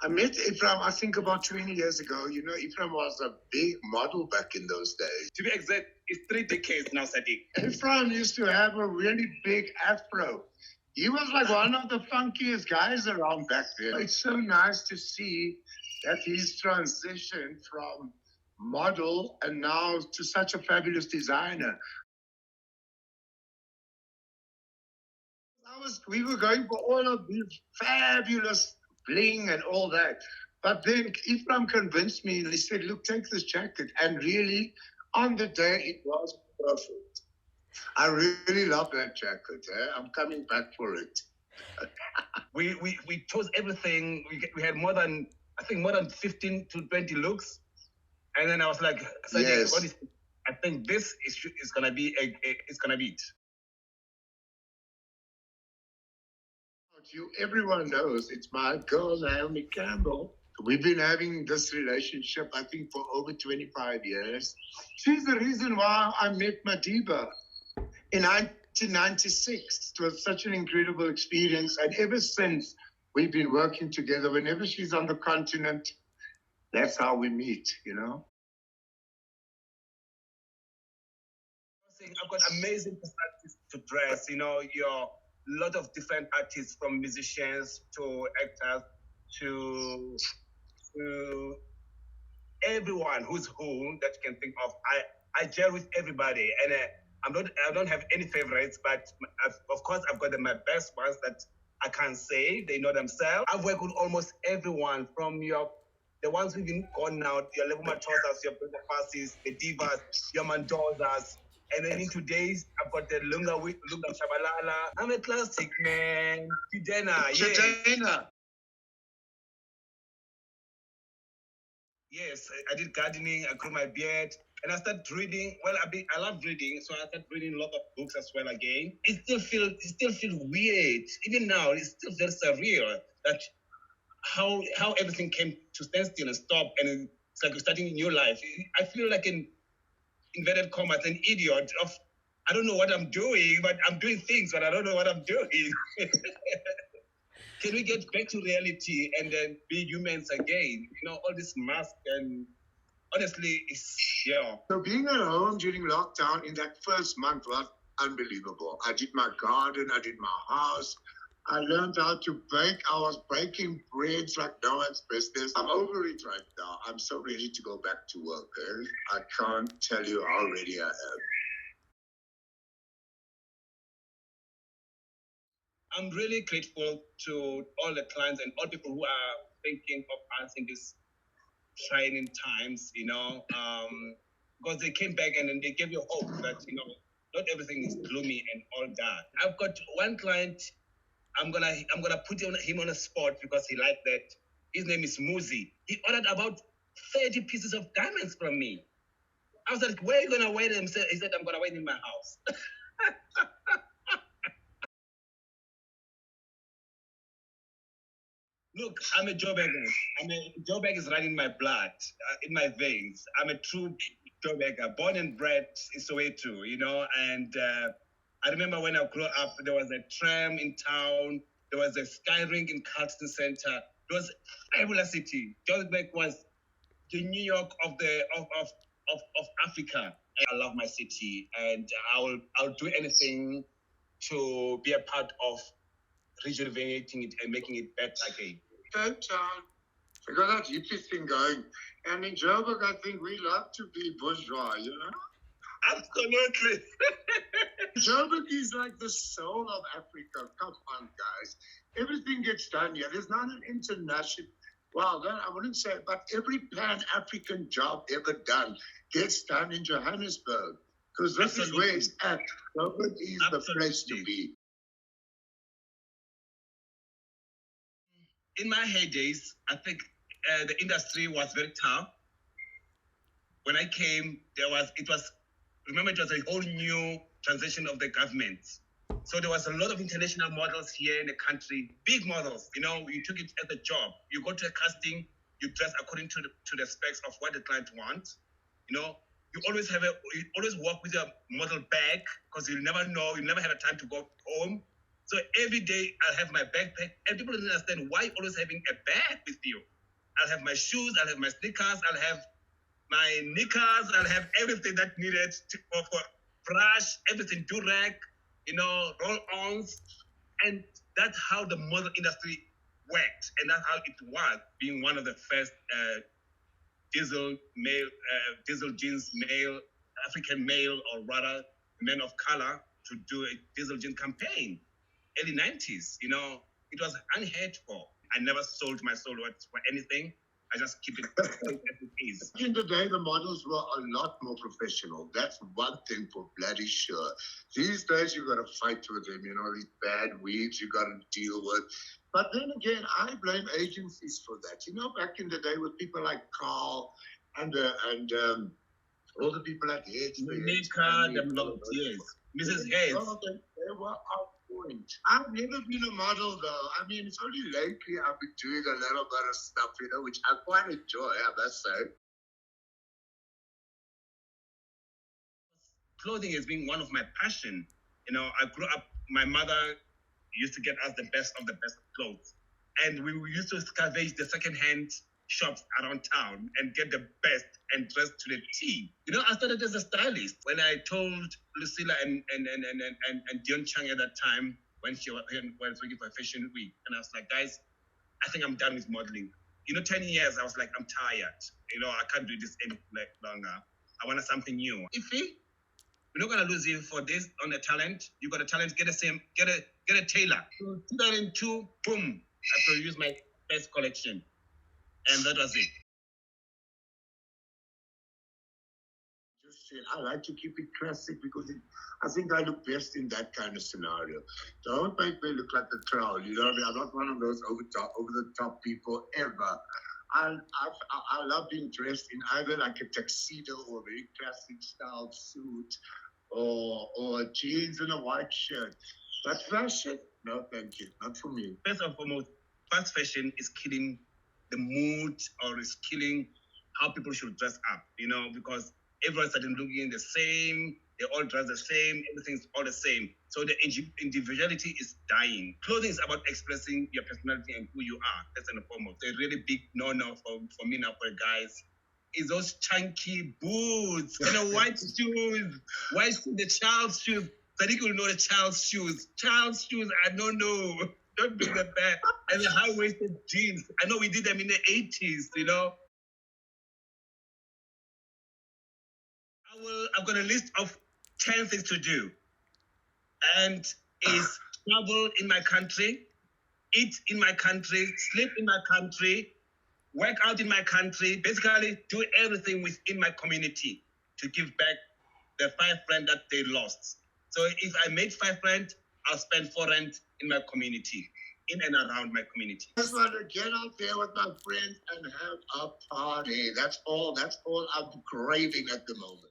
I met Ephraim, I think, about 20 years ago. You know, Ephraim was a big model back in those days. To be exact, it's 3 decades now, Saadique. Ephraim used to have a really big afro. He was like one of the funkiest guys around back then. It's so nice to see that he's transitioned from model and now to such a fabulous designer. We were going for all of these fabulous bling and all that. But then Ephraim convinced me and he said, look, take this jacket. And really, on the day, it was perfect. I really love that jacket. I'm coming back for it. we chose everything. We had more than 15 to 20 looks. And then I was like, Yes. I think this is going to be it's going to be it. Everyone knows it's my girl, Naomi Campbell. We've been having this relationship, I think, for over 25 years. She's the reason why I met Madiba in 1996. It was such an incredible experience. And ever since, we've been working together. Whenever she's on the continent, that's how we meet, you know? I've got amazing personalities to dress, you know, a lot of different artists, from musicians to actors to everyone who's who that you can think of. I gel with everybody, and I don't have any favorites, but of course I've got my best ones that I can't say. They know themselves. I've worked with almost everyone, from the ones who've been gone now, your Level Matosas, your Brenda Fassis, the Divas, your Mandozas. And then in today's, I've got the Lunga Shabalala. I'm a classic, man. Chidena. Yes, I did gardening. I grew my beard. And I started reading. Well, I love reading, so I started reading a lot of books as well again. It still feels weird. Even now, it still feels surreal that how everything came to stand still and stop, and it's like starting a new life. I feel like an inverted commas, an idiot of, I don't know what I'm doing, but I'm doing things, but I don't know what I'm doing. Can we get back to reality and then be humans again? You know, all this mask, and honestly, yeah. So being at home during lockdown in that first month was unbelievable. I did my garden, I did my house. I learned how to bake. I was baking breads like no one's business. I'm over it right now. I'm so ready to go back to work. I can't tell you how ready I am. I'm really grateful to all the clients and all people who are thinking of us in these trying times, you know, because they came back and then they gave you hope that, you know, not everything is gloomy and all that. I've got one client. I'm gonna put him on a spot because he liked that. His name is Muzi. He ordered about 30 pieces of diamonds from me. I was like, where are you gonna wear them? He said, I'm gonna wear them in my house. Look, I'm a Joburger. Joburg is running my blood, in my veins. I'm a true Joburger, born and bred in Soweto, you know, and I remember when I grew up, there was a tram in town. There was a sky ring in Carlton Center. It was a fabulous city. Joburg was the New York of Africa. I love my city, and I'll do anything to be a part of rejuvenating it and making it better again. Cape Town, we got that hippie thing going. And in Joburg, I think we love to be bourgeois, you know? Absolutely. Joburg is like the soul of Africa. Come on, guys. Everything gets done here. There's not an international, well, I wouldn't say, but every Pan-African job ever done gets done in Johannesburg. Because this is where it's at. Joburg is the place to be. In my heydays, I think the industry was very tough. When I came, it was a whole new transition of the government. So there was a lot of international models here in the country, big models. You know, you took it as a job. You go to a casting, you dress according to the specs of what the client wants. You know, you always walk with your model bag because you never know, you never have a time to go home. So every day I'll have my backpack, and people don't understand why always having a bag with you. I'll have my shoes, I'll have my sneakers, I'll have my knickers, I'll have everything that needed for brush, everything, durag, roll-ons. And that's how the model industry worked. And that's how it was, being one of the first diesel jeans male, African male, or rather men of color, to do a diesel jean campaign. Early 90s, it was unheard for. I never sold my soul for anything. I just keep it as it is. In the day, the models were a lot more professional. That's one thing for bloody sure. These days, you got to fight with them. These bad weeds you got to deal with. But then again, I blame agencies for that. Back in the day with people like Carl and all the people at Hedge. Mrs. Hayes. They were on point. I've never been a model, though. I mean, it's only lately I've been doing a little bit of stuff, which I quite enjoy, I must say. Clothing has been one of my passion. I grew up, my mother used to get us the best of clothes. And we used to scavenge the second-hand shops around town and get the best and dress to the T. I started as a stylist. When I told Lucilla and Dion Chang at that time, when she was working for Fashion Week, and I was like, guys, I think I'm done with modeling. 10 years, I was like, I'm tired. I can't do this any longer. I wanted something new. We're not gonna lose you for this on the talent. You got a talent, get a tailor. So 2002, boom, I produced my first collection. And that was it. I like to keep it classic because I think I look best in that kind of scenario. Don't make me look like a crowd. You know what I mean? I'm not one of those over the top people ever. I love being dressed in either like a tuxedo or a very classic style suit or jeans and a white shirt. But fashion, no, thank you, not for me. First and foremost, fast fashion is killing the mood, or is killing how people should dress up, because everyone's starting looking the same, they all dress the same, everything's all the same. So the individuality is dying. Clothing is about expressing your personality and who you are, first and foremost. A really big no-no for me now, for guys, is those chunky boots and white shoes, the child's shoes. Saadique will know the child's shoes. Child's shoes, I don't know. Don't bring them back. And the high-waisted jeans. I know we did them in the 80s, I've got a list of 10 things to do. And is travel in my country, eat in my country, sleep in my country, work out in my country, basically do everything within my community to give back the 5 rand that they lost. So if I made 5 rand, I'll spend 4 rand in my community, in and around my community. I just want to get out there with my friends and have a party. That's all I'm craving at the moment.